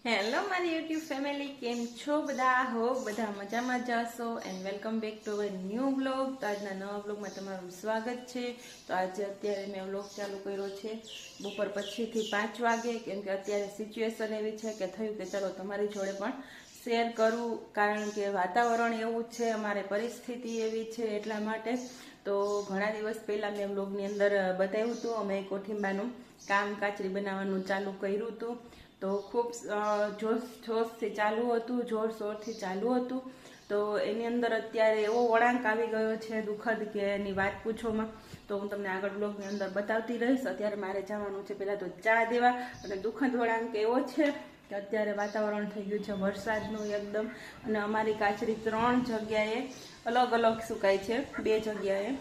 Hello મારી YouTube family, કેમ છો બધા? હોપ બધા મજામાં જશો and welcome back to our new blog. તો આજના નવા બ્લોગમાં તમારું સ્વાગત છે. તો આજે અત્યારે મેં બ્લોગ ચાલુ કર્યો છે બપોર પછીથી 5 વાગે, કેમ કે અત્યારે સિચ્યુએશન એવી છે કે થયું કે ચાલો તમારી જોડે પણ શેર કરું, કારણ કે વાતાવરણ એવું છે, અમારે પરિસ્થિતિ એવી છે, એટલા માટે. તો ઘણા દિવસ પહેલાં મેં બ્લોગની અંદર બતાવ્યું હતું, અમે કોઠીંબાનું કામ કાચરી બનાવવાનું ચાલુ કર્યું હતું. તો ખૂબ જોશથી ચાલુ હતું, જોરશોરથી ચાલુ હતું. તો એની અંદર અત્યારે એવો વળાંક આવી ગયો છે દુઃખદ કે એની વાત પૂછોમાં. તો હું તમને આગળ બ્લોગની અંદર બતાવતી રહીશ. અત્યારે મારે જવાનું છે પહેલાં તો ચા દેવા, અને દુઃખદ વળાંક એવો છે કે અત્યારે વાતાવરણ થઈ ગયું છે વરસાદનું એકદમ, અને અમારી કાચરી 3 જગ્યાએ અલગ અલગ સુકાય છે, 2 જગ્યાએ.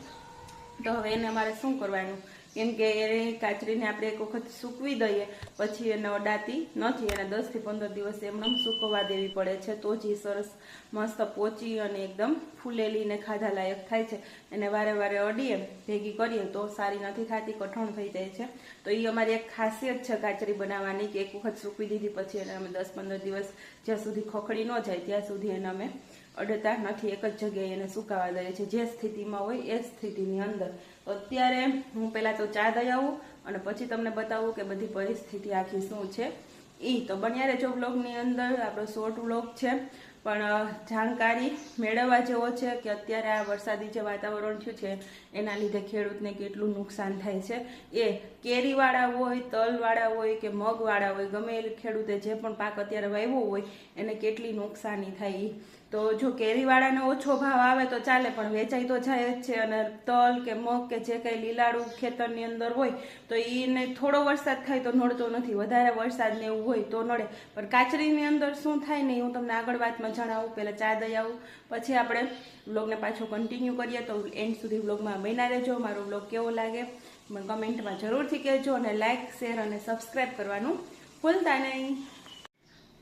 તો હવે એને અમારે શું કરવાનું, કેમ કે એ કાચરીને આપણે એક વખત સૂકવી દઈએ પછી એને અડાતી નથી, એને 10 થી 15 દિવસ એમને સૂકવવા દેવી પડે છે, તો જ એ સરસ મસ્ત પોચી અને એકદમ ફૂલેલી ને ખાધા લાયક થાય છે. એને વારે વારે અડીએ ભેગી કરીએ તો સારી નથી થતી, કઠણ થઈ જાય છે. તો એ અમારી એક ખાસિયત છે કાચરી બનાવવાની, કે એક વખત સૂકવી દીધી પછી એને અમે 10-15 દિવસ જ્યાં સુધી ખોખડી ન જાય ત્યાં સુધી એને અમે અડતા નથી, એક જ જગ્યાએ એને સુકાવા દઈએ છીએ, જે સ્થિતિમાં હોય એ સ્થિતિની અંદર. અત્યારે હું પહેલાં તો ચા દઈ આવું અને પછી તમને બતાવું કે બધી પરિસ્થિતિ આખી શું છે. તો બન્યા રહેજો બ્લોગની અંદર. આપણો શોર્ટ બ્લોગ છે, પણ જાણકારી મેળવવા જેવો છે કે અત્યારે આ વરસાદી જે વાતાવરણ થયું છે એના લીધે ખેડૂતને કેટલું નુકસાન થાય છે. એ કેરીવાળા હોય, તલવાળા હોય કે મગવાળા હોય, ગમે એ ખેડૂતે જે પણ પાક અત્યારે વાવ્યો હોય એને કેટલી નુકસાની થાય. તો જો કેરીવાળાને ઓછો ભાવ આવે તો ચાલે, પણ વેચાઈ તો જાય જ છે. અને તલ કે મગ કે જે કંઈ લીલાડું ખેતરની અંદર હોય તો એને થોડો વરસાદ થાય તો નડતો નથી, વધારે વરસાદ ને એવું હોય તો નડે. પણ કાચરીની અંદર શું થાય ને હું તમને આગળ વાતમાં જણાવું. પહેલાં ચા દઈ આવું, પછી આપણે બ્લોગને પાછો કન્ટિન્યુ કરીએ. તો એન્ડ સુધી બ્લોગમાં બન્યા રહેજો. મારો બ્લોગ કેવો લાગે મને કમેન્ટમાં જરૂરથી કહેજો, અને લાઇક, શેર અને સબસ્ક્રાઈબ કરવાનું ભૂલતા નહીં.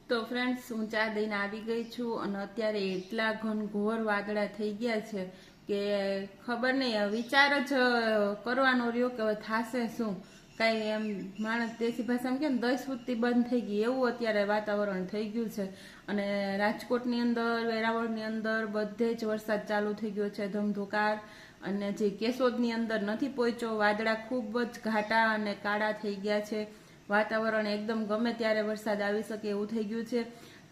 તો ફ્રેન્ડ્સ, હું ચા દઈને આવી ગઈ છું, અને અત્યારે એટલા ઘનઘોર વાદળા થઈ ગયા છે કે ખબર નહીં, વિચાર જ કરવાનો રહ્યો કે હવે થાશે શું. કાંઈ એમ માણસ દેશી ભાષામાં કે 10 ફૂટથી બંધ થઈ ગઈ એવું અત્યારે વાતાવરણ થઈ ગયું છે. અને રાજકોટની અંદર, વેરાવળની અંદર બધે જ વરસાદ ચાલુ થઈ ગયો છે ધમધોકાર. અને જે કેશોદની અંદર નથી પહોંચ્યો, વાદળા ખૂબ જ ઘાટા અને કાળા થઈ ગયા છે. વાતાવરણ એકદમ ગમે ત્યારે વરસાદ આવી શકે એવું થઈ ગયું છે.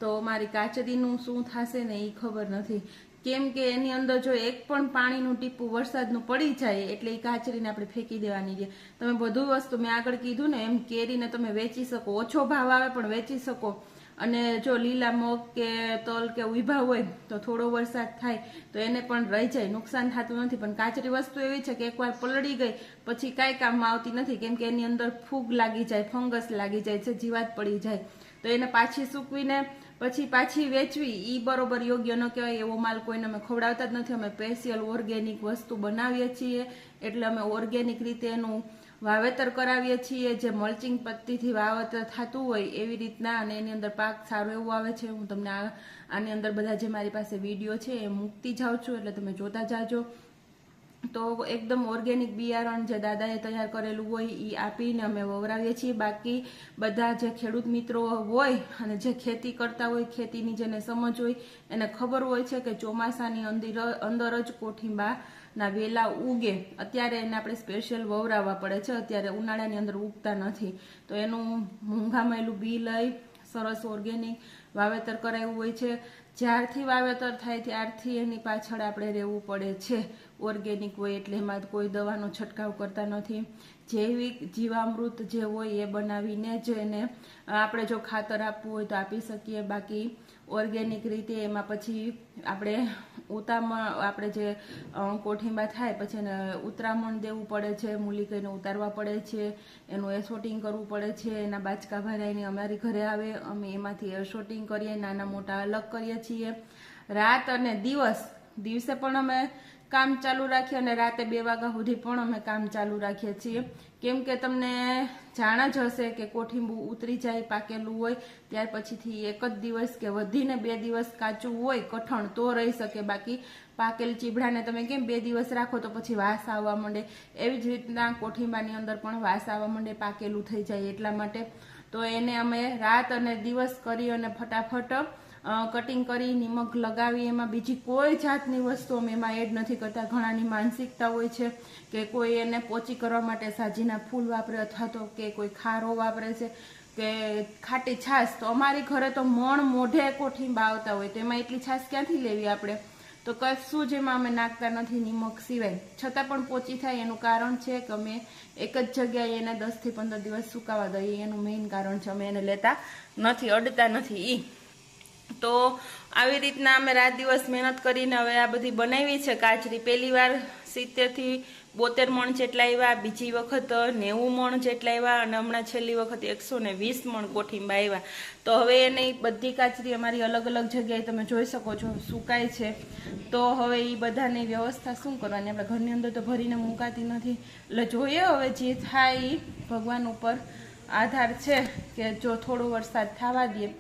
તો મારી કાચરીનું શું થશે ને એ ખબર નથી, કેમ કે એની અંદર જો એક પણ પાણીનું ટીપું વરસાદનું પડી જાય એટલે એ કાચરીને આપણે ફેંકી દેવાની છે. તમે બધું વસ્તુ મેં આગળ કીધું ને એમ, કેરીને તમે વેચી શકો, ઓછો ભાવ આવે પણ વેચી શકો. અને જો લીલા મગ કે તલ કે ઊભા હોય તો થોડો વરસાદ થાય તો એને પણ રહી જાય, નુકસાન થતું નથી. પણ કાચરી વસ્તુ એવી છે કે એકવાર પલળી ગઈ પછી કાંઈ કામમાં આવતી નથી, કેમ કે એની અંદર ફૂગ લાગી જાય, ફંગસ લાગી જાય છે, જીવાત પડી જાય. તો એને પાછી સૂકવીને પછી પાછી વેચવી એ બરોબર યોગ્ય ન કહેવાય. એવો માલ કોઈને અમે ખવડાવતા જ નથી. અમે સ્પેશિયલ ઓર્ગેનિક વસ્તુ બનાવીએ છીએ, એટલે અમે ઓર્ગેનિક રીતે એનું વાવેતર કરાવીએ છીએ, જે મલ્ચિંગ પદ્ધતિથી વાવેતર થતું હોય એવી રીતના, અને એની અંદર પાક સારો એવો આવે છે. હું તમને આની અંદર બધા જે મારી પાસે વિડીયો છે એ મૂકતી જાઉં છું, એટલે તમે જોતા જાજો. તો એકદમ ઓર્ગેનિક બિયારણ જે દાદાએ તૈયાર કરેલું હોય એ આપીને અમે વવરાવીએ છીએ. બાકી બધા જે ખેડૂત મિત્રો હોય અને જે ખેતી કરતા હોય, ખેતીની જેને સમજ હોય એને ખબર હોય છે કે ચોમાસાની અંદર જ કોઠીંબાના વેલા ઉગે, અત્યારે એને આપણે સ્પેશિયલ વવરાવવા પડે છે. અત્યારે ઉનાળાની અંદર ઉગતા નથી, તો એનું મૂંઘામેલું બી લઈ સરસ ઓર્ગેનિક વાવેતર કરાયું હોય છે. જ્યારથી વાવેતર થાય ત્યારથી એની પાછળ આપણે રહેવું પડે છે. ઓર્ગેનિક હોય એટલે એમાં કોઈ દવાનો છંટકાવ કરતા નથી. જૈવિક જીવામૃત જે હોય એ બનાવીને જ એને આપણે જો ખાતર આપવું હોય તો આપી શકીએ. બાકી ઓર્ગેનિક રીતે એમાં પછી આપણે આપણે જે કોઠીંબા થાય પછી એને ઉતરામણ દેવું પડે છે, મૂલી કહીને ઉતારવા પડે છે, એનું એસોટિંગ કરવું પડે છે. એના બાચકા ભરાઈને અમારી ઘરે આવે, અમે એમાંથી એસોટિંગ કરીએ, નાના મોટા અલગ કરીએ છીએ. રાત અને દિવસે પણ અમે કામ ચાલુ રાખીએ, અને રાતે 2 વાગ્યા સુધી પણ અમે કામ ચાલુ રાખીએ છીએ. કેમ કે તમને જાણ જ હશે કે કોઠીંબું ઉતરી જાય પાકેલું હોય ત્યાર પછીથી એક જ દિવસ કે વધીને 2 દિવસ કાચું હોય કઠણ તો રહી શકે. બાકી પાકેલ ચીભડાને તમે કેમ 2 દિવસ રાખો તો પછી વાસ આવવા માંડે, એવી જ રીતના કોઠીંબાની અંદર પણ વાસ આવવા માંડે પાકેલું થઈ જાય એટલા માટે. તો એને અમે રાત અને દિવસ કરી અને ફટાફટ કટિંગ કરી નિમક લગાવી. એમાં બીજી કોઈ જાતની વસ્તુ અમે એમાં એડ નથી કરતા. ઘણાની માનસિકતા હોય છે કે કોઈ એને પોચી કરવા માટે સાજીના ફૂલ વાપરે અથવા તો કે કોઈ ખારો વાપરે છે કે ખાટી છાશ. તો અમારી ઘરે તો મણ મોઢે કોઠીંબા આવતા હોય, તો એમાં એટલી છાશ ક્યાંથી લેવી આપણે? તો કશું જ એમાં અમે નાખતા નથી નિમક સિવાય, છતાં પણ પોચી થાય. એનું કારણ છે કે અમે એક જ જગ્યાએ એને 10 થી 15 દિવસ સુકાવા દઈએ. એનું મેઇન કારણ છે. અમે એને લેતા નથી, અડતા નથી ઈ. તો આવી રીતના અમે રાત દિવસ મહેનત કરીને હવે આ બધી બનાવી છે કાચરી. પહેલી વાર 70 થી 72 મણ જેટલા આવ્યા, બીજી વખત 90 મણ જેટલા આવ્યા અને હમણાં છેલ્લી વખત 120 મણ કોઠીંબા આવ્યા. તો હવે એની બધી કાચરી અમારી અલગ અલગ જગ્યાએ તમે જોઈ શકો છો સુકાય છે. તો હવે એ બધાની વ્યવસ્થા શું કરવાની? આપણે ઘરની અંદર તો ભરીને મુકાતી નથી. એટલે જોઈએ હવે જે થાય એ ભગવાન ઉપર આધાર છે કે જો થોડો વરસાદ થવા દે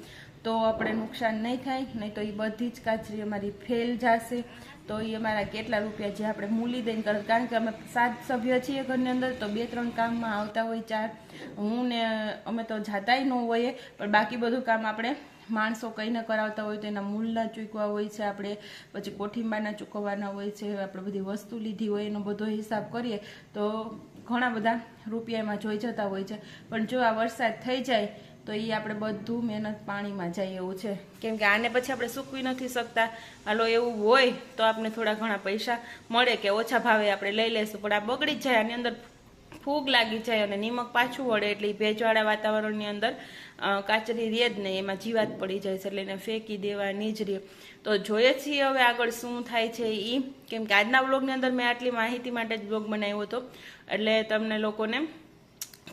તો આપણે નુકસાન નહીં થાય, નહીં તો એ બધી જ કાચરી અમારી ફેલ જશે. તો એ અમારા કેટલા રૂપિયા જે આપણે મૂલી દઈને કરે, કારણ કે અમે 7 સભ્ય છીએ ઘરની અંદર, તો 2-3 કામમાં આવતા હોય. 4 હું ને અમે તો જાતાય ન હોઈએ, પણ બાકી બધું કામ આપણે માણસો કહીને કરાવતા હોય. તો એના મૂલના ચૂકવા હોય છે આપણે, પછી કોઠીંબાના ચૂકવવાના હોય છે, આપણે બધી વસ્તુ લીધી હોય એનો બધો હિસાબ કરીએ તો ઘણા બધા રૂપિયા એમાં જોઈ જતા હોય છે. પણ જો આ વરસાદ થઈ જાય તો એ આપણે બધું મહેનત પાણીમાં જાય એવું છે. કેમ કે આને પછી આપણે સૂકવી નથી શકતા. હાલો એવું હોય તો આપણે થોડા ઘણા પૈસા મળે કે ઓછા ભાવે આપણે લઈ લેશું, પણ આ બગડી જ જાય. આની અંદર ફૂગ લાગી જાય અને નિમક પાછું વળે એટલે ભેજવાળા વાતાવરણની અંદર કાચરી રહે જ નહીં, એમાં જીવાત પડી જાય છે. એટલે એને ફેંકી દેવાની જ રહે. તો જોઈએ છીએ હવે આગળ શું થાય છે એ. કેમ કે આજના વ્લોગની અંદર મેં આટલી માહિતી માટે જ વ્લોગ બનાવ્યો હતો, એટલે તમને લોકોને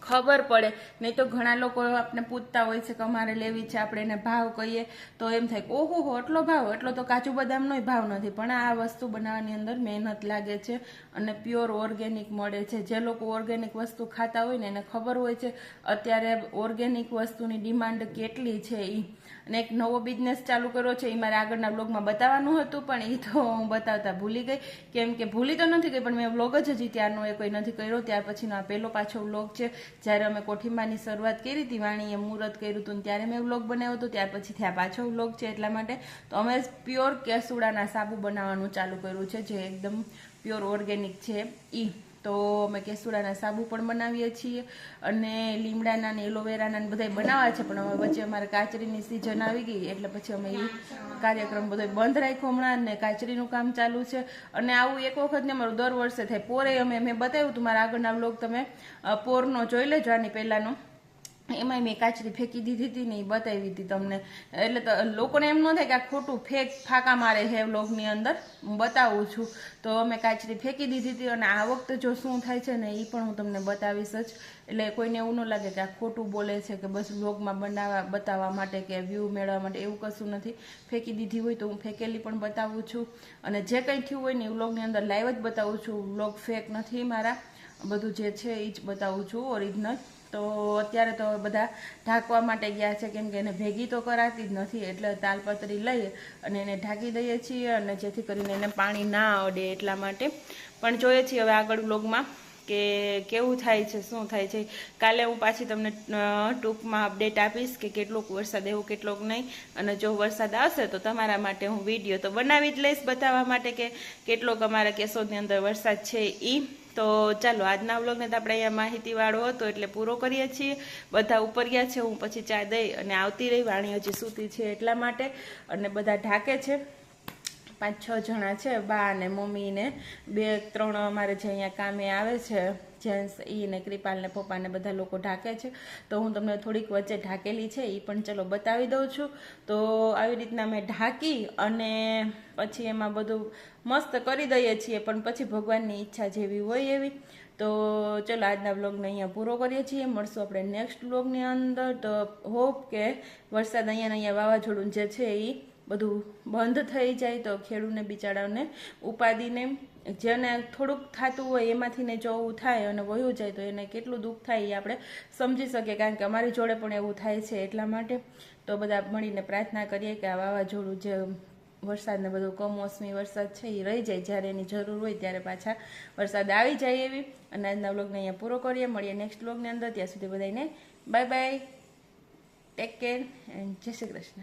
ખબર પડે. નહીં તો ઘણા લોકો આપણે પૂછતા હોય છે કે અમારે લેવી છે, આપણે એને ભાવ કહીએ તો એમ થાય કે ઓહો એટલો ભાવ, એટલો તો કાજુ બદામનો ભાવ નથી. પણ આ વસ્તુ બનાવવાની અંદર મહેનત લાગે છે અને પ્યોર ઓર્ગેનિક મળે છે. જે લોકો ઓર્ગેનિક વસ્તુ ખાતા હોય ને એને ખબર હોય છે અત્યારે ઓર્ગેનિક વસ્તુની ડિમાન્ડ કેટલી છે એ. અને એક નવો બિઝનેસ ચાલુ કર્યો છે, એ મારે આગળના વ્લોગમાં બતાવવાનું હતું, પણ એ તો હું બતાવતા ભૂલી ગઈ. કેમ કે ભૂલી તો નથી ગઈ, પણ મેં વ્લોગ જ હજી ત્યારનો એ કોઈ નથી કર્યો. ત્યાર પછીનો આ પહેલો પાછો વ્લોગ છે. જ્યારે અમે કોઠીંબાની શરૂઆત કરી હતી, વાણીએ મુહૂર્ત કર્યું હતું ત્યારે મેં વ્લોગ બનાવ્યો હતો. ત્યાર પછી આ પાછો વ્લોગ છે. એટલા માટે તો અમે પ્યોર કેસુડાના સાબુ બનાવવાનું ચાલુ કર્યું છે, જે એકદમ પ્યોર ઓર્ગેનિક છે ઈ. તો અમે કેસુડાના સાબુ પણ બનાવીએ છીએ અને લીમડાના ને એલોવેરાના ને બધા બનાવ્યા છે. પણ હવે વચ્ચે અમારે કાચરીની સિઝન આવી ગઈ એટલે પછી અમે એ કાર્યક્રમ બધો બંધ રાખ્યો હમણાં, ને કાચરીનું કામ ચાલુ છે. અને આવું એક વખત ને અમારું દર વર્ષે થાય. પોરે મેં બતાવ્યું હતું મારા આગળના વ્લોગ, તમે પોરનો જોઈ લેજો આની પહેલાનો. એમાંય મેં કાચરી ફેંકી દીધી હતી ને એ બતાવી હતી તમને. એટલે તો લોકોને એમ ન થાય કે આ ખોટું ફાંકા મારે છે વ્લોગની અંદર, હું બતાવું છું. તો અમે કાચરી ફેંકી દીધી હતી અને આ વખતે જો શું થાય છે ને એ પણ હું તમને બતાવીશ જ. એટલે કોઈને એવું ન લાગે કે આ ખોટું બોલે છે કે બસ વ્લોગમાં બતાવવા માટે કે વ્યૂ મેળવવા માટે, એવું કશું નથી. ફેંકી દીધી હોય તો હું ફેંકેલી પણ બતાવું છું, અને જે કંઈ થયું હોય ને એ વ્લોગની અંદર લાઈવ જ બતાવું છું. વ્લોગ ફેક નથી મારા, બધું જે છે એ જ બતાવું છું ઓરિજિનલ. તો અત્યારે તો બધા ઢાંકવા માટે ગયા છે, કેમ કે એને ભેગી તો કરાતી જ નથી. એટલે તાલપત્રી લઈએ અને એને ઢાંકી દઈએ છીએ, અને જેથી કરીને એને પાણી ના અડે એટલા માટે. પણ જોઈએ છીએ હવે આગળ વ્લોગમાં કે કેવું થાય છે, શું થાય છે. કાલે હું પાછી તમને ટૂંકમાં અપડેટ આપીશ કે કેટલોક વરસાદ એવો કેટલોક નહીં. અને જો વરસાદ આવશે તો તમારા માટે હું વિડીયો તો બનાવી જ લઈશ બતાવવા માટે કે કેટલોક અમારા કેશોદની અંદર વરસાદ છે એ. તો ચાલો આજના વ્લોગને તો આપણે અહીંયા માહિતીવાળો હતો એટલે પૂરો કરીએ છીએ. બધા ઉપર ગયા છે, હું પછી ચા દઈ અને આવતી રહી. વાણી હજી સૂતી છે એટલા માટે, અને બધા ઢાકે છે. 5-6 જણા છે, બા ને મમ્મી ને 2-3 અમારે જે અહીંયા કામે આવે છે જેન્ટ્સ, ઈ ને કૃપાલ ને પપ્પા ને બધા લોકો ઢાકે છે. તો હું તમને થોડીક વચ્ચે ઢાકેલી છે એ પણ ચલો બતાવી દઉં છું. તો આવી રીતના મેં ઢાંકી અને પછી એમાં બધું મસ્ત કરી દઈએ છીએ, પણ પછી ભગવાનની ઈચ્છા જેવી હોય એવી. તો ચલો આજના વ્લોગને અહીંયા પૂરો કરીએ છીએ. મળશું આપણે નેક્સ્ટ વ્લોગની અંદર. તો હોપ કે વરસાદ અહીંયા વાવાઝોડું જે છે એ બધું બંધ થઈ જાય તો ખેડૂતને બિચારાને ઉપાધિને જેને થોડુંક થતું હોય એમાંથી ને જો એવું થાય અને વયું જાય તો એને કેટલું દુઃખ થાય એ આપણે સમજી શકીએ, કારણ કે અમારી જોડે પણ એવું થાય છે. એટલા માટે તો બધા મળીને પ્રાર્થના કરીએ કે આ વાવાઝોડું જે વરસાદને બધું કમોસમી વરસાદ છે એ રહી જાય, જ્યારે એની જરૂર હોય ત્યારે પાછા વરસાદ આવી જાય એવી. અને આજના વ્લોગને અહીંયા પૂરો કરીએ. મળીએ નેક્સ્ટ વ્લોગની અંદર. ત્યાં સુધી બધાને bye bye. Take care and જય શ્રી કૃષ્ણ.